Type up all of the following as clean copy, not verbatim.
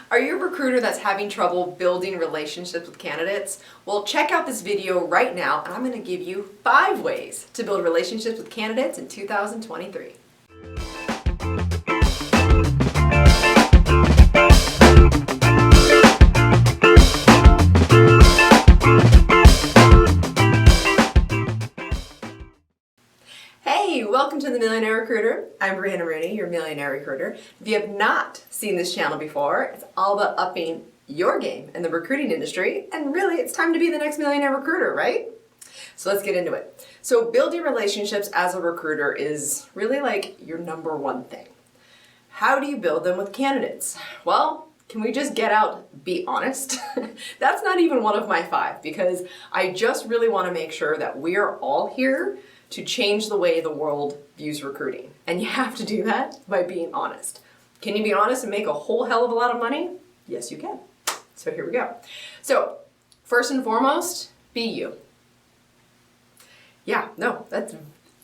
Are you a recruiter that's having trouble building relationships with candidates? Well, check out this video right now, and I'm going to give you 5 ways to build relationships with candidates in 2023. Hey, welcome to the Millionaire Recruiter. I'm Brianna Rooney, your Millionaire Recruiter. If you have not seen this channel before, it's all about upping your game in the recruiting industry, and really it's time to be the next Millionaire Recruiter, right? So let's get into it. So building relationships as a recruiter is really like your number one thing. How do you build them with candidates? Well, can we just get out, be honest? That's not even one of my 5, because I just really want to make sure that we are all here to change the way the world views recruiting. And you have to do that by being honest. Can you be honest and make a whole hell of a lot of money? Yes, you can. So here we go. So first and foremost, be you. Yeah, no, that's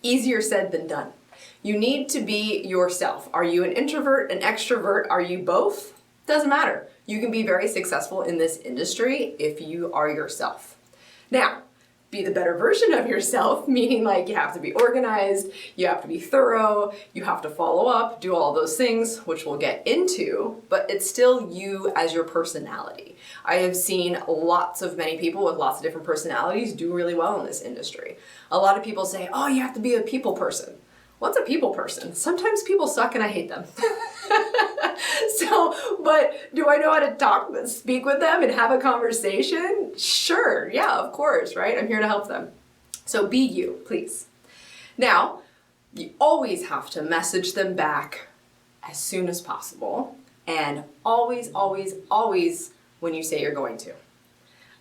easier said than done. You need to be yourself. Are you an introvert, an extrovert? Are you both? Doesn't matter. You can be very successful in this industry if you are yourself. Now, be the better version of yourself, meaning like you have to be organized, you have to be thorough, you have to follow up, do all those things, which we'll get into, but it's still you as your personality. I have seen many people with lots of different personalities do really well in this industry. A lot of people say, oh, you have to be a people person. What's a people person? Sometimes people suck and I hate them. But do I know how to speak with them and have a conversation? Sure, yeah, of course, right? I'm here to help them. So be you, please. Now, you always have to message them back as soon as possible, and always, always, always when you say you're going to.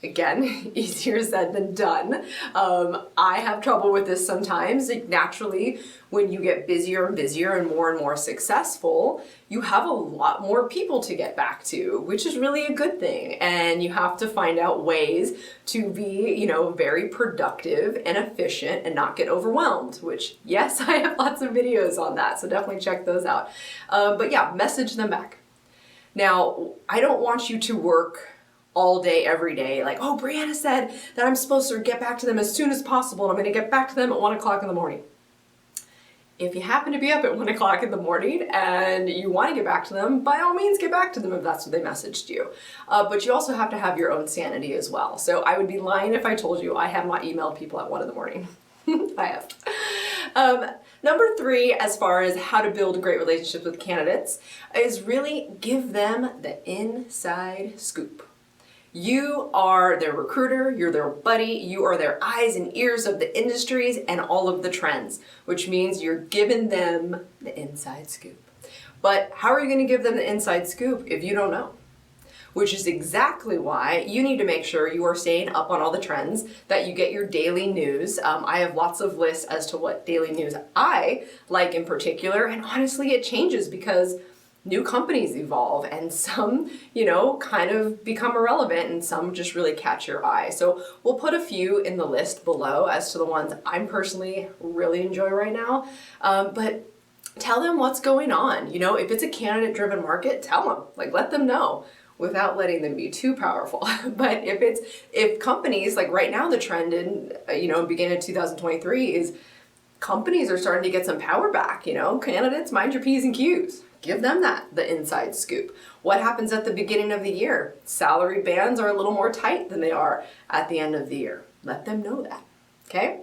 Again, easier said than done. I have trouble with this sometimes. Like, naturally, when you get busier and busier and more successful, you have a lot more people to get back to, which is really a good thing. And you have to find out ways to be, very productive and efficient and not get overwhelmed, which, yes, I have lots of videos on that, so definitely check those out. But yeah, message them back. Now, I don't want you to work all day, every day, like, oh, Brianna said that I'm supposed to get back to them as soon as possible, and I'm going to get back to them at 1 o'clock in the morning. If you happen to be up at 1 o'clock in the morning and you want to get back to them, by all means, get back to them if that's what they messaged you. But you also have to have your own sanity as well. So I would be lying if I told you I have not emailed people at 1 in the morning. I have. Number 3, as far as how to build great relationships with candidates, is really give them the inside scoop. You are their recruiter, you're their buddy, you are their eyes and ears of the industries and all of the trends, which means you're giving them the inside scoop. But how are you going to give them the inside scoop if you don't know? Which is exactly why you need to make sure you are staying up on all the trends, that you get your daily news. I have lots of lists as to what daily news I like in particular, and honestly it changes because new companies evolve and some, kind of become irrelevant and some just really catch your eye. So we'll put a few in the list below as to the ones I'm personally really enjoy right now. But tell them what's going on. If it's a candidate-driven market, tell them, let them know without letting them be too powerful. But if companies, like right now the trend in, beginning of 2023 is companies are starting to get some power back, candidates, mind your P's and Q's. Give them the inside scoop. What happens at the beginning of the year? Salary bands are a little more tight than they are at the end of the year. Let them know that, okay?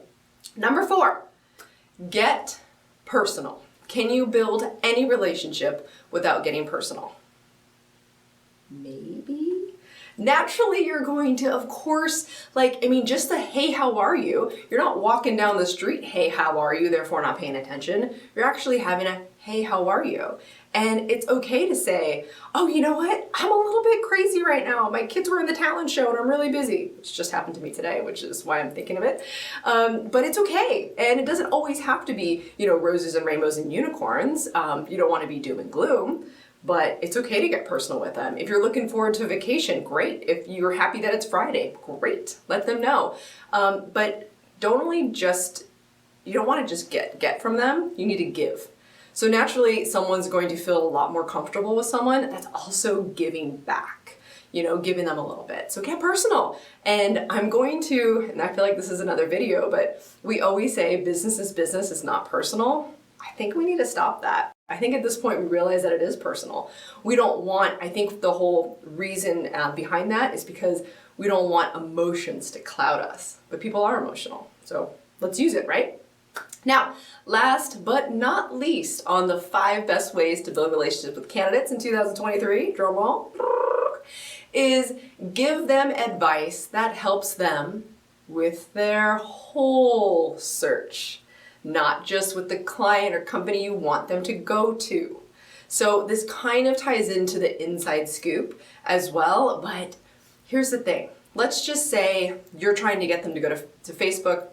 Number 4, get personal. Can you build any relationship without getting personal? Maybe. Naturally, you're going to, of course, just the, hey, how are you? You're not walking down the street, hey, how are you, therefore not paying attention. You're actually having a, hey, how are you? And it's okay to say, oh, you know what? I'm a little bit crazy right now. My kids were in the talent show and I'm really busy, which just happened to me today, which is why I'm thinking of it. But it's okay. And it doesn't always have to be, roses and rainbows and unicorns. You don't want to be doom and gloom. But it's okay to get personal with them. If you're looking forward to a vacation, great. If you're happy that it's Friday, great. Let them know. But you don't want to just get from them. You need to give. So naturally, someone's going to feel a lot more comfortable with someone that's also giving back, giving them a little bit. So get personal. And I'm going to, and I feel like this is another video, but we always say business is not personal. I think we need to stop that. I think at this point we realize that it is personal. We don't want, I think the whole reason behind that is because we don't want emotions to cloud us, but people are emotional. So let's use it, right? Now, last but not least, on the 5 best ways to build relationships with candidates in 2023, drum roll, is give them advice that helps them with their whole search, not just with the client or company you want them to go to. So this kind of ties into the inside scoop as well, but here's the thing. Let's just say you're trying to get them to go to Facebook,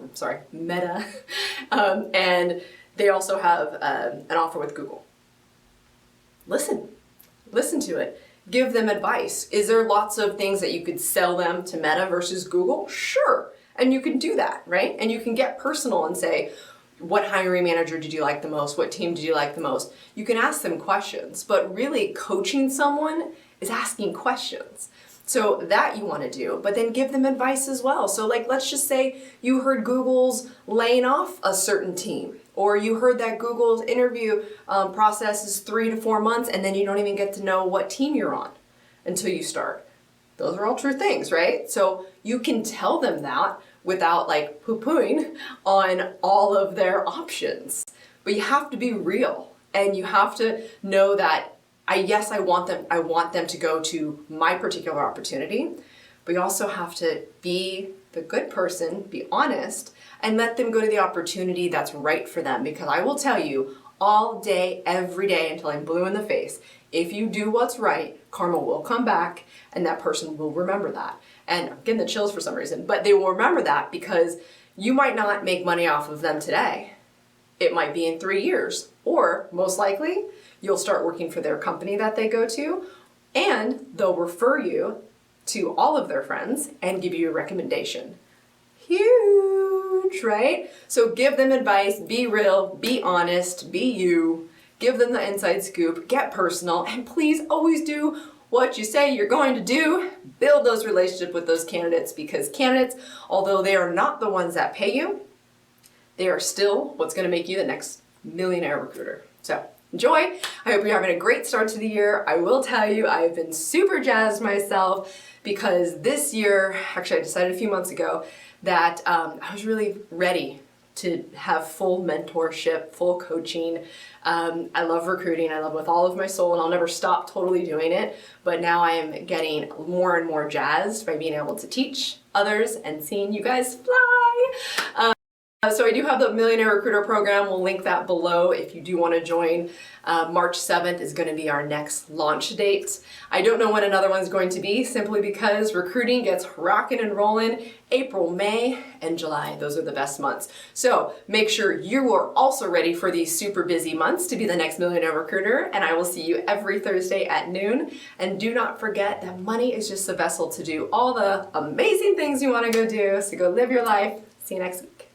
Meta, and they also have an offer with Google. Listen to it. Give them advice. Is there lots of things that you could sell them to Meta versus Google? Sure. And you can do that, right? And you can get personal and say, what hiring manager did you like the most? What team did you like the most? You can ask them questions, but really coaching someone is asking questions. So that you want to do, but then give them advice as well. So let's just say you heard Google's laying off a certain team, or you heard that Google's interview process is 3 to 4 months, and then you don't even get to know what team you're on until you start. Those are all true things, right? So you can tell them that without poo-pooing on all of their options. But you have to be real, and you have to know that I want them to go to my particular opportunity, but you also have to be the good person, be honest, and let them go to the opportunity that's right for them. Because I will tell you all day, every day until I'm blue in the face, if you do what's right, karma will come back and that person will remember that. And I'm getting the chills for some reason, but they will remember that because you might not make money off of them today. It might be in 3 years, or most likely, you'll start working for their company that they go to, and they'll refer you to all of their friends and give you a recommendation. Huge, right? So give them advice, be real, be honest, be you, give them the inside scoop, get personal, and please always do what you say you're going to do. Build those relationships with those candidates, because candidates, although they are not the ones that pay you, they are still what's going to make you the next millionaire recruiter. So enjoy. I hope you're having a great start to the year. I will tell you, I've been super jazzed myself because this year, actually I decided a few months ago that I was really ready to have full mentorship, full coaching. I love recruiting. I love it with all of my soul, and I'll never stop totally doing it. But now I am getting more and more jazzed by being able to teach others and seeing you guys fly. So I do have the Millionaire Recruiter program. We'll link that below if you do want to join. March 7th is going to be our next launch date. I don't know when another one's going to be, simply because recruiting gets rocking and rolling April, May, and July. Those are the best months. So make sure you are also ready for these super busy months to be the next Millionaire Recruiter, and I will see you every Thursday at noon. And do not forget that money is just a vessel to do all the amazing things you want to go do. So go live your life. See you next week.